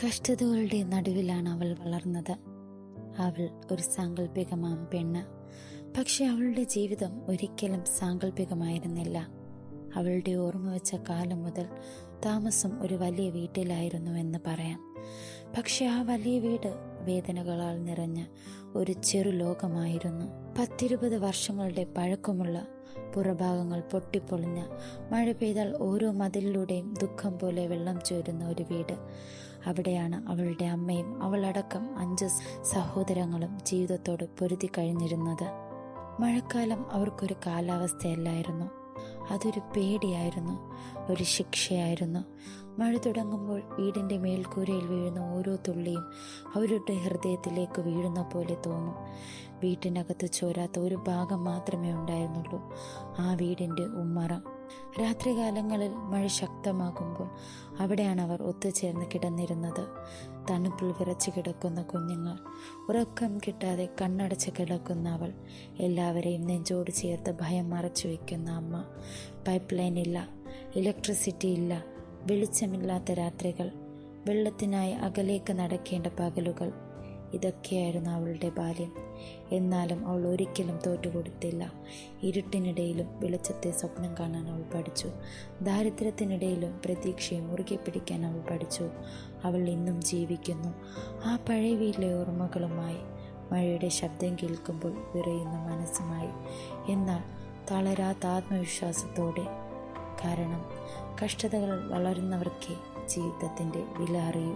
കഷ്ടതകളുടെ നടുവിലാണ് അവൾ വളർന്നത്. അവൾ ഒരു സാങ്കല്പികമാം പെണ്ണ്. പക്ഷെ അവളുടെ ജീവിതം ഒരിക്കലും സാങ്കല്പികമായിരുന്നില്ല. അവളുടെ ഓർമ്മ വെച്ച കാലം മുതൽ താമസം ഒരു വലിയ വീട്ടിലായിരുന്നുവെന്ന് പറയാം. പക്ഷെ ആ വലിയ വീട് വേദനകളാൽ നിറഞ്ഞ ഒരു ചെറു ലോകമായിരുന്നു. 10-20 വർഷങ്ങളുടെ പഴക്കമുള്ള പുറഭാഗങ്ങൾ പൊട്ടിപ്പൊളിഞ്ഞ, മഴ പെയ്താൽ ഓരോ മതിലിലൂടെയും ദുഃഖം പോലെ വെള്ളം ചോരുന്ന ഒരു വീട്. അവിടെയാണ് അവളുടെ അമ്മയും അവളടക്കം 5 സഹോദരങ്ങളും ജീവിതത്തോട് പൊരുതി കഴിഞ്ഞിരുന്നത്. മഴക്കാലം അവർക്കൊരു കാലാവസ്ഥയല്ലായിരുന്നു, അതൊരു പേടിയായിരുന്നു, ഒരു ശിക്ഷയായിരുന്നു. മഴ തുടങ്ങുമ്പോൾ വീടിൻ്റെ മേൽക്കൂരയിൽ വീഴുന്ന ഓരോ തുള്ളിയും അവരുടെ ഹൃദയത്തിലേക്ക് വീഴുന്ന പോലെ തോന്നും. വീട്ടിനകത്ത് ചോരാത്ത ഒരു ഭാഗം മാത്രമേ ഉണ്ടായിരുന്നുള്ളൂ, ആ വീടിൻ്റെ ഉമ്മറ. രാത്രികാലങ്ങളിൽ മഴ ശക്തമാകുമ്പോൾ അവിടെയാണ് അവർ ഒത്തുചേർന്ന് കിടന്നിരുന്നത്. തണുപ്പിൽ വിറച്ചു കിടക്കുന്ന കുഞ്ഞുങ്ങൾ, ഉറക്കം കിട്ടാതെ കണ്ണടച്ച് കിടക്കുന്ന അവൾ, എല്ലാവരെയും നെഞ്ചോട് ചേർത്ത് ഭയം മറച്ചു വയ്ക്കുന്ന അമ്മ. പൈപ്പ് ലൈൻ ഇല്ല, ഇലക്ട്രിസിറ്റി ഇല്ല, വെളിച്ചമില്ലാത്ത രാത്രികൾ, വെള്ളത്തിനായി അകലേക്ക് നടക്കേണ്ട പകലുകൾ. ഇതൊക്കെയായിരുന്നു അവളുടെ ബാല്യം. എന്നാലും അവൾ ഒരിക്കലും തോറ്റുകൊടുത്തില്ല. ഇരുട്ടിനിടയിലും വെളിച്ചത്തെ സ്വപ്നം കാണാൻ അവൾ പഠിച്ചു. ദാരിദ്ര്യത്തിനിടയിലും പ്രതീക്ഷയെ മുറുകെ പിടിക്കാൻ അവൾ പഠിച്ചു. അവൾ ഇന്നും ജീവിക്കുന്നു, ആ പഴയ വീട്ടിലെ ഓർമ്മകളുമായി, മഴയുടെ ശബ്ദം കേൾക്കുമ്പോൾ വിറയുന്ന മനസ്സുമായി. എന്നാൽ തളരാത്ത ആത്മവിശ്വാസത്തോടെ. കാരണം കഷ്ടതകൾ വളരുന്നവർക്കേ ജീവിതത്തിൻ്റെ വില അറിയൂ.